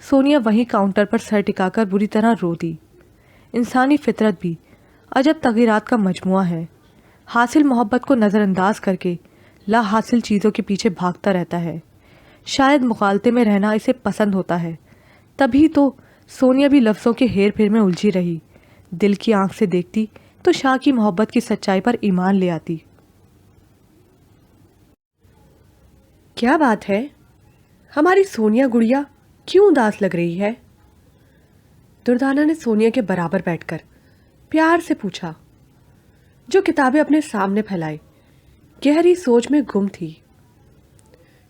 سونیا وہیں کاؤنٹر پر سر ٹکا کر بری طرح رو دی۔ انسانی فطرت بھی عجب تغیرات کا مجموعہ ہے۔ حاصل محبت کو نظر انداز کر کے لا حاصل چیزوں کے پیچھے بھاگتا رہتا ہے۔ شاید مغالطے میں رہنا اسے پسند ہوتا ہے، تبھی تو سونیا بھی لفظوں کے ہیر پھیر میں الجھی رہی۔ دل کی آنکھ سے دیکھتی تو شاہ کی محبت کی سچائی پر ایمان لے آتی۔ کیا بات ہے؟ ہماری سونیا گڑیا کیوں اداس لگ رہی ہے؟ دردانہ نے سونیا کے برابر بیٹھ کر پیار سے پوچھا، جو کتابیں اپنے سامنے پھیلائے گہری سوچ میں گم تھی۔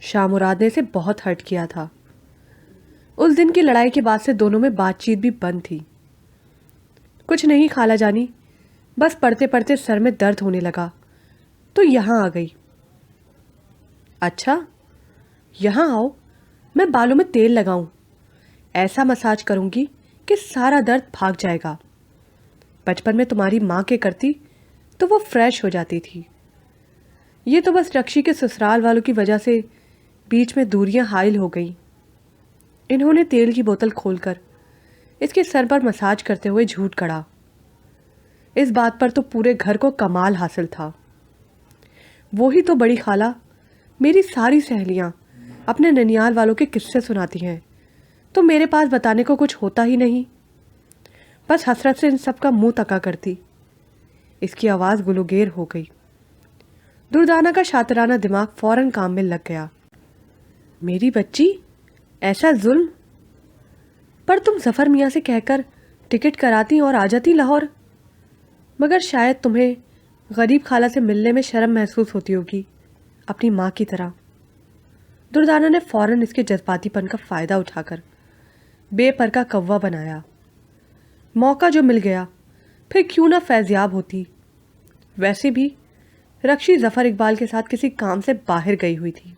شاہ مراد نے اسے بہت ہرٹ کیا تھا۔ اس دن کی لڑائی کے بعد سے دونوں میں بات چیت بھی بند تھی۔ کچھ نہیں خالہ جانی، بس پڑھتے پڑھتے سر میں درد ہونے لگا تو یہاں آ گئی۔ اچھا، یہاں آؤ، میں بالوں میں تیل لگاؤں، ایسا مساج کروں گی کہ سارا درد بھاگ جائے گا۔ بچپن میں تمہاری ماں کے کرتی تو وہ فریش ہو جاتی تھی۔ یہ تو بس رکشی کے سسرال والوں کی وجہ سے بیچ میں دوریاں حائل ہو گئیں۔ انہوں نے تیل کی بوتل کھول کر اس کے سر پر مساج کرتے ہوئے جھوٹ گڑھا۔ اس بات پر تو پورے گھر کو کمال حاصل تھا۔ وہی تو بڑی خالہ، میری ساری سہیلیاں اپنے ننیال والوں کے قصے سناتی ہیں تو میرے پاس بتانے کو کچھ ہوتا ہی نہیں، بس حسرت سے ان سب کا منہ تکا کرتی۔ اس کی آواز گلوگیر ہو گئی۔ دردانہ کا شاطرانہ دماغ فوراً کام میں لگ گیا۔ میری بچی، ایسا ظلم؟ پر تم ظفر میاں سے کہہ کر ٹکٹ کراتی اور آ جاتی لاہور، مگر شاید تمہیں غریب خالہ سے ملنے میں شرم محسوس ہوتی ہوگی، اپنی ماں کی طرح۔ دردانہ نے فوراً اس کے جذباتی پن کا فائدہ اٹھا کر بے پر کا کوا بنایا۔ موقع جو مل گیا پھر کیوں نہ فیضیاب ہوتی۔ ویسے بھی رکشی ظفر اقبال کے ساتھ کسی کام سے باہر گئی ہوئی تھی۔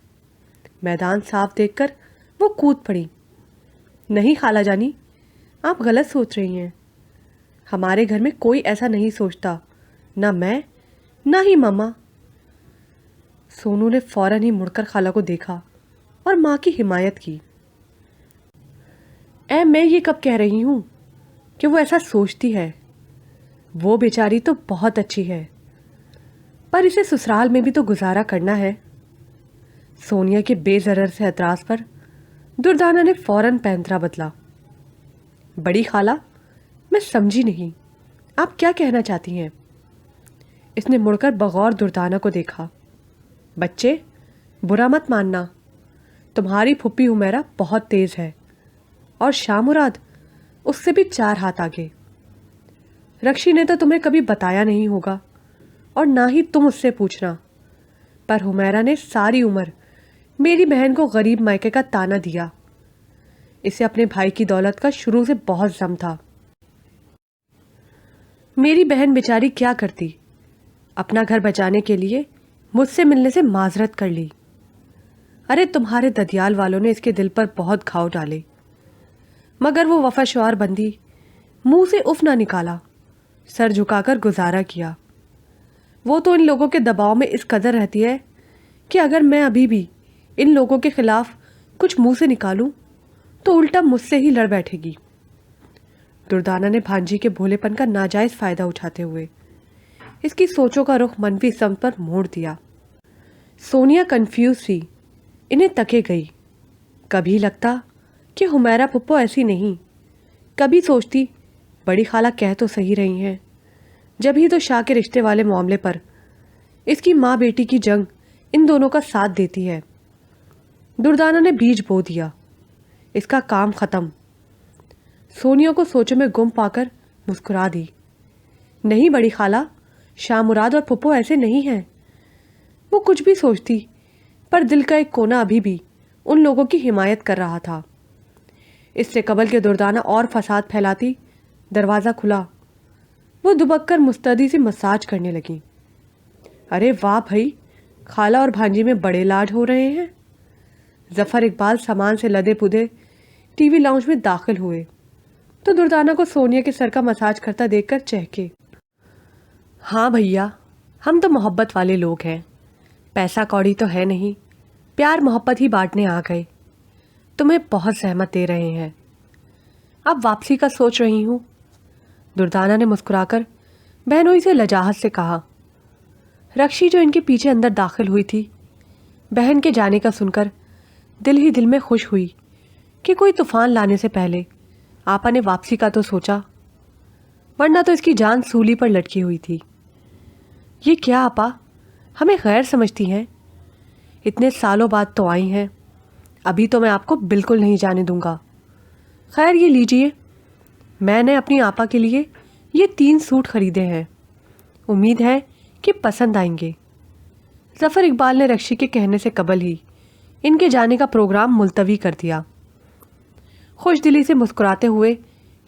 میدان صاف دیکھ کر وہ کود پڑی۔ نہیں خالہ جانی، آپ غلط سوچ رہی ہیں۔ ہمارے گھر میں کوئی ایسا نہیں سوچتا، نہ میں نہ ہی ماما۔ سونو نے فوراً ہی مڑ کر خالہ کو دیکھا اور ماں کی حمایت کی۔ میں یہ کب کہہ رہی ہوں کہ وہ ایسا سوچتی ہے؟ وہ بیچاری تو بہت اچھی ہے، پر اسے سسرال میں بھی تو گزارا کرنا ہے۔ سونیا کے بے ضرر سے اعتراض پر دردانہ نے فوراً پینترا بدلا۔ بڑی خالہ، میں سمجھی نہیں، آپ کیا کہنا چاہتی ہیں؟ اس نے مڑ کر بغور دردانہ کو دیکھا۔ بچے، برا مت ماننا، تمہاری پھپھی حمیرہ بہت تیز ہے، اور شاہ مراد اس سے بھی 4 ہاتھ آگے۔ رکشی نے تو تمہیں کبھی بتایا نہیں ہوگا اور نہ ہی تم اس سے پوچھنا، پر حمیرہ نے ساری عمر میری بہن کو غریب مائکے کا تانا دیا۔ اسے اپنے بھائی کی دولت کا شروع سے بہت غم تھا۔ میری بہن بیچاری کیا کرتی، اپنا گھر بچانے کے لیے مجھ سے ملنے سے معذرت کر لی۔ ارے تمہارے ددیال والوں نے اس کے دل پر بہت گھاؤ ڈالے، مگر وہ وفا شعار بندی منہ سے اف نہ نکالا، سر جھکا کر گزارا کیا۔ وہ تو ان لوگوں کے دباؤ میں اس قدر رہتی ہے کہ اگر میں ابھی بھی ان لوگوں کے خلاف کچھ منہ سے نکالوں تو الٹا مجھ سے ہی لڑ بیٹھے گی۔ دردانہ نے بھانجی کے بھولے پن کا ناجائز فائدہ اٹھاتے ہوئے اس کی سوچوں کا رخ منفی سمت پر موڑ دیا۔ سونیا کنفیوز سی انہیں تکے گئی۔ کبھی لگتا کہ حمیرہ پھپھو ایسی نہیں، کبھی سوچتی بڑی خالہ کہہ تو صحیح رہی ہیں، جب ہی تو شاہ کے رشتے والے معاملے پر اس کی ماں بیٹی کی جنگ ان دونوں کا ساتھ دیتی ہے۔ دردانہ نے بیج بو دیا، اس کا کام ختم۔ سونیا کو سوچوں میں گم پا کر مسکرا دی۔ نہیں بڑی خالہ، شاہ مراد اور پھپھو ایسے نہیں ہیں۔ وہ کچھ بھی سوچتی، پر دل کا ایک کونا ابھی بھی ان لوگوں کی حمایت کر رہا تھا۔ اس سے قبل کے دردانہ اور فساد پھیلاتی، دروازہ کھلا، وہ دبک کر مستعدی سے مساج کرنے لگی۔ ارے واہ بھائی، خالہ اور بھانجی میں بڑے لاڈ ہو رہے ہیں۔ ظفر اقبال سامان سے لدے پودے ٹی وی لاؤنج میں داخل ہوئے تو دردانہ کو سونیا کے سر کا مساج کرتا دیکھ کر چہکے۔ ہاں بھیا، ہم تو محبت والے لوگ ہیں، پیسہ کوڑی تو ہے نہیں، پیار محبت ہی بانٹنے آ گئے، تمہیں بہت زحمت دے رہے ہیں۔ اب واپسی کا سوچ رہی ہوں، دردانہ نے مسکرا کر بہنوئی سے لجاجت سے کہا۔ رکشی جو ان کے پیچھے اندر داخل ہوئی تھی، بہن کے جانے کا سن کر دل ہی دل میں خوش ہوئی کہ کوئی طوفان لانے سے پہلے آپا نے واپسی کا تو سوچا، ورنہ تو اس کی جان سولی پر لٹکی ہوئی تھی۔ یہ کیا آپا، ہمیں غیر سمجھتی ہیں؟ اتنے سالوں بعد تو آئی ہیں، ابھی تو میں آپ کو بالکل نہیں جانے دوں گا۔ خیر یہ لیجئے، میں نے اپنی آپا کے لیے یہ 3 سوٹ خریدے ہیں، امید ہے کہ پسند آئیں گے۔ ظفر اقبال نے رکشی کے کہنے سے قبل ہی ان کے جانے کا پروگرام ملتوی کر دیا۔ خوش دلی سے مسکراتے ہوئے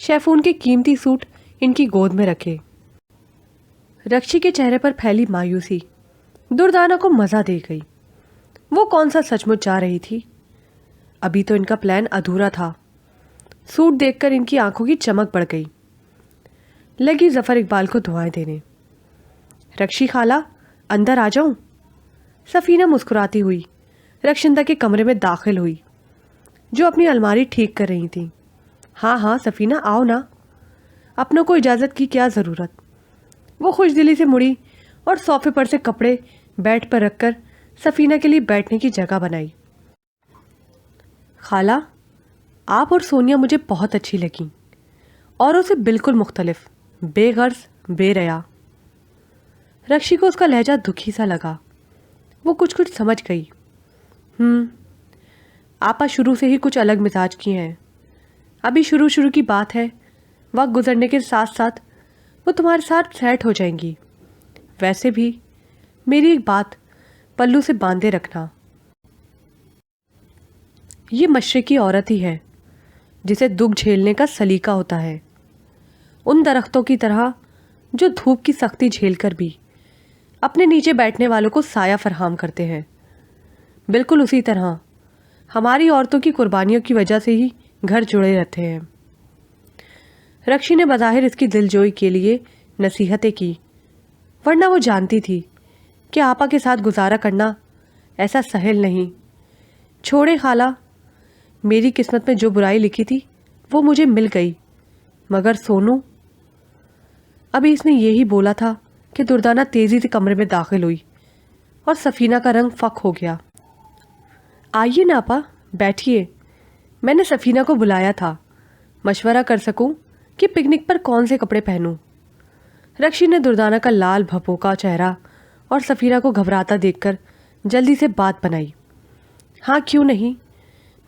شیفون کے قیمتی سوٹ ان کی گود میں رکھے۔ رکشی کے چہرے پر پھیلی مایوسی دردانہ کو مزہ دے گئی۔ وہ کون سا سچ مچ جا رہی تھی؟ ابھی تو ان کا پلان ادھورا تھا۔ سوٹ دیکھ کر ان کی آنکھوں کی چمک بڑھ گئی، لگی ظفر اقبال کو دعائیں دینے۔ رکشی خالہ اندر آ جاؤں؟ سفینہ مسکراتی ہوئی رکشندہ کے کمرے میں داخل ہوئی، جو اپنی الماری ٹھیک کر رہی تھی۔ ہاں ہاں سفینہ آؤ نا، اپنوں کو اجازت کی کیا ضرورت؟ وہ خوش دلی سے مڑی اور صوفے پر سے کپڑے بیڈ پر رکھ کر سفینہ کے لیے بیٹھنے کی جگہ بنائی۔ خالہ آپ اور سونیا مجھے بہت اچھی لگیں، اوروں سے بالکل مختلف، بے غرض بے ریا۔ رکشی کو اس کا لہجہ دکھی سا لگا، وہ کچھ سمجھ گئی۔ آپا شروع سے ہی کچھ الگ مزاج کی ہیں، ابھی شروع کی بات ہے، وقت گزرنے کے ساتھ ساتھ وہ تمہارے ساتھ سیٹ ہو جائیں گی۔ ویسے بھی میری ایک بات پلو سے باندھے رکھنا، یہ مشرقی عورت ہی ہے جسے دکھ جھیلنے کا سلیقہ ہوتا ہے، ان درختوں کی طرح جو دھوپ کی سختی جھیل کر بھی اپنے نیچے بیٹھنے والوں کو سایہ فراہم کرتے ہیں، بالکل اسی طرح ہماری عورتوں کی قربانیوں کی وجہ سے ہی گھر جڑے رہتے ہیں۔ رکشی نے بظاہر اس کی دل جوئی کے لیے نصیحتیں کی، ورنہ وہ جانتی تھی کہ آپا کے ساتھ گزارا کرنا ایسا سہل نہیں۔ چھوڑے خالہ، میری قسمت میں جو برائی لکھی تھی وہ مجھے مل گئی، مگر سونو۔ ابھی اس نے یہی بولا تھا کہ دردانہ تیزی سے کمرے میں داخل ہوئی اور سفینہ کا رنگ فک ہو گیا۔ آئیے نا آپا، بیٹھیے، میں نے سفینہ کو بلایا تھا، مشورہ کر سکوں کہ پکنک پر کون سے کپڑے پہنوں۔ رکشی نے دردانہ کا لال بھپوکا چہرہ اور سفینہ کو گھبراتا دیکھ کر جلدی سے بات بنائی۔ ہاں کیوں نہیں،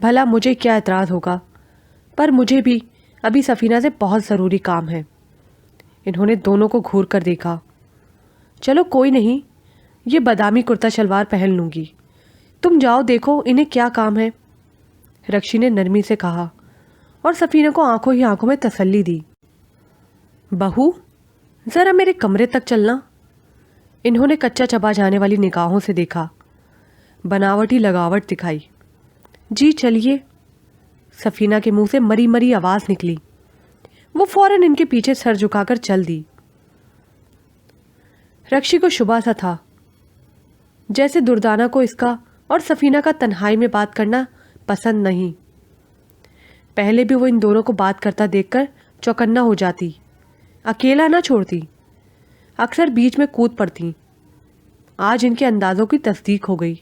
بھلا مجھے کیا اعتراض ہوگا، پر مجھے بھی ابھی سفینہ سے بہت ضروری کام ہے۔ انہوں نے دونوں کو گھور کر دیکھا۔ چلو کوئی نہیں، یہ بادامی کرتا شلوار پہن لوں گی، تم جاؤ دیکھو انہیں کیا کام ہے، رکشی نے نرمی سے کہا اور سفینہ کو آنکھوں ہی آنکھوں میں تسلی دی۔ بہو ذرا میرے کمرے تک چلنا۔ انہوں نے کچا چبا جانے والی نگاہوں سے دیکھا، بناوٹی لگاوٹ دکھائی۔ جی چلیے، سفینہ کے منہ سے مری مری آواز نکلی۔ وہ فوراً ان کے پیچھے سر جھکا کر چل دی۔ رکشی کو شبہ سا تھا، جیسے دردانہ کو اس کا اور سفینہ کا تنہائی میں بات کرنا پسند نہیں۔ پہلے بھی وہ ان دونوں کو بات کرتا دیکھ کر چوکنا ہو جاتی، اکیلا نہ چھوڑتی، اکثر بیچ میں کود پڑتی۔ آج ان کے اندازوں کی تصدیق ہو گئی،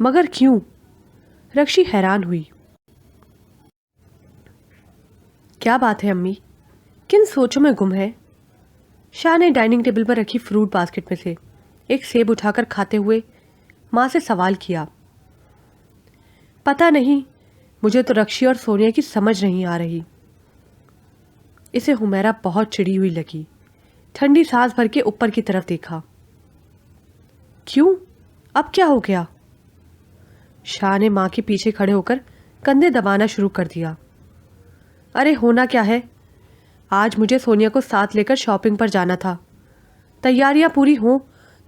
مگر کیوں؟ رکشی حیران ہوئی۔ کیا بات ہے امی، کن سوچوں میں گم ہے؟ شاہ نے ڈائننگ ٹیبل پر رکھی فروٹ باسکٹ میں سے ایک سیب اٹھا کر کھاتے ہوئے ماں سے سوال کیا۔ پتہ نہیں، مجھے تو رکشی اور سونیا کی سمجھ نہیں آ رہی۔ اسے حمیرہ بہت چڑی ہوئی لگی، ٹھنڈی سانس بھر کے اوپر کی طرف دیکھا۔ کیوں؟ اب کیا ہو گیا؟ شاہ نے ماں کے پیچھے کھڑے ہو کر کندھے دبانا شروع کر دیا۔ ارے ہونا کیا ہے، آج مجھے سونیا کو ساتھ لے کر شاپنگ پر جانا تھا، تیاریاں پوری ہوں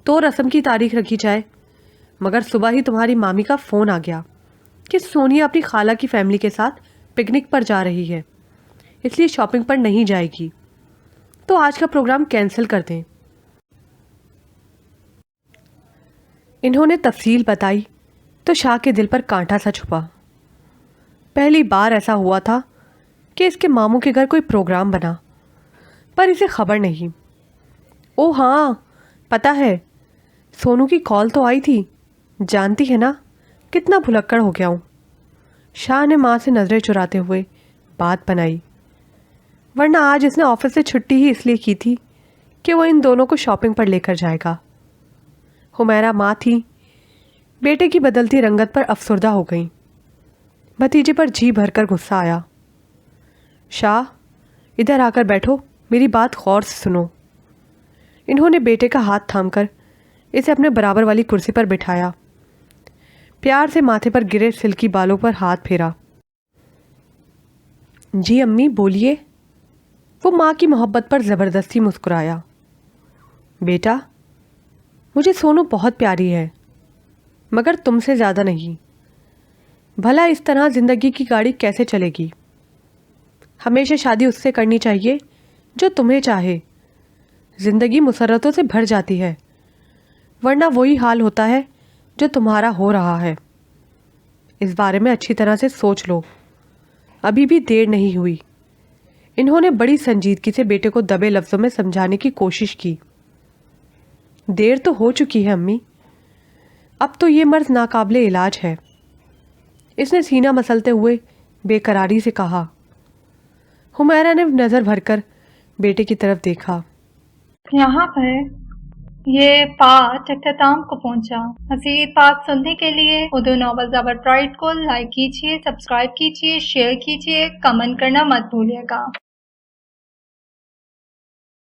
تو رسم کی تاریخ رکھی جائے، مگر صبح ہی تمہاری مامی کا فون آ گیا کہ سونیا اپنی خالہ کی فیملی کے ساتھ پکنک پر جا رہی ہے، اس لیے شاپنگ پر نہیں جائے گی، تو آج کا پروگرام کینسل کر دیں۔ انہوں نے تفصیل بتائی تو شاہ کے دل پر کانٹا سا چھپا۔ پہلی بار ایسا ہوا تھا کہ اس کے ماموں کے گھر کوئی پروگرام بنا، پر اسے خبر نہیں۔ او ہاں پتہ ہے، سونو کی کال تو آئی تھی، جانتی ہے نا کتنا بھلکڑ ہو گیا ہوں۔ شاہ نے ماں سے نظریں چراتے ہوئے بات بنائی، ورنہ آج اس نے آفس سے چھٹی ہی اس لیے کی تھی کہ وہ ان دونوں کو شاپنگ پر لے کر جائے گا۔ حمیرہ ماں تھی، بیٹے کی بدلتی رنگت پر افسردہ ہو گئیں۔ بھتیجے پر جی بھر کر غصہ آیا۔ شاہ ادھر آ کر بیٹھو، میری بات غور سے سنو۔ انہوں نے بیٹے کا ہاتھ تھام کر اسے اپنے برابر والی کرسی پر بٹھایا، پیار سے ماتھے پر گرے سلکی بالوں پر ہاتھ پھیرا۔ جی امی بولیے۔ وہ ماں کی محبت پر زبردستی مسکرایا۔ بیٹا مجھے سونو بہت پیاری ہے، مگر تم سے زیادہ نہیں۔ بھلا اس طرح زندگی کی گاڑی کیسے چلے گی؟ ہمیشہ شادی اس سے کرنی چاہیے جو تمہیں چاہے۔ زندگی مسرتوں سے بھر جاتی ہے، ورنہ وہی حال ہوتا ہے جو تمہارا ہو رہا ہے۔ اس بارے میں اچھی طرح سے سوچ لو، ابھی بھی دیر نہیں ہوئی۔ انہوں نے بڑی سنجیدگی سے بیٹے کو دبے لفظوں میں سمجھانے کی کوشش کی۔ دیر تو ہو چکی ہے امی، اب تو یہ مرض ناقابل علاج ہے، اس نے سینہ مسلتے ہوئے بے قراری سے کہا۔ حمیرہ نے نظر بھر کر بیٹے کی طرف دیکھا۔ یہاں پر یہ پارٹ اختتام کو پہنچا۔ مزید پارٹ سننے کے لیے اردو ناول زبر پرائڈ کو لائک کیجیے، سبسکرائب کیجیے، شیئر کیجیے، کمنٹ کرنا مت بھولیے گا۔